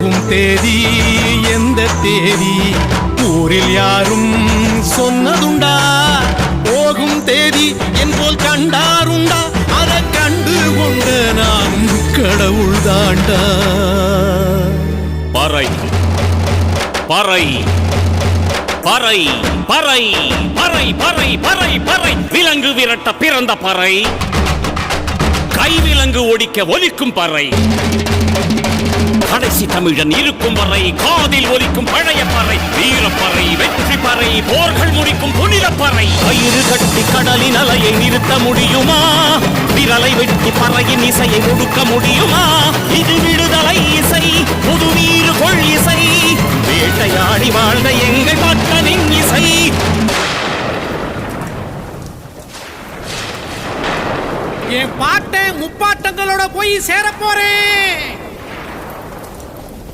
பிறக்கும் தேதி எந்த தேதி ஊரில் யாரும் சொன்னதுண்டா? போகும் தேதி என் போல் கண்டாருண்டா? அதை கண்டு கொண்ட நானும் கடவுள் தாண்டா. பறை பறை பறை பறை பறை பறை பறை பறை விலங்கு விரட்ட பிறந்த பறை, கைவிலங்கு ஒடிக்க ஒலிக்கும் பறை, கடைசி தமிழன் இருக்கும் வரை காதில் ஒலிக்கும் பழைய பறை, வீரப்பறை, வெற்றி பறை, போர்கள் முடிக்கும் புனித பறை. கயிறு கட்டி கடலின் அலையை நிறுத்த முடியுமா? விரலை வெட்டி பறையின் இசையை ஒடுக்க முடியுமா? இது விடுதலை இசை, புது வீறு கொள் இசை, வேட்டையாடி வாழ்ந்த எங்கள் மக்களின் இசை. என் பாட்டை முப்பாட்டங்களோட போய் சேர போறேன்.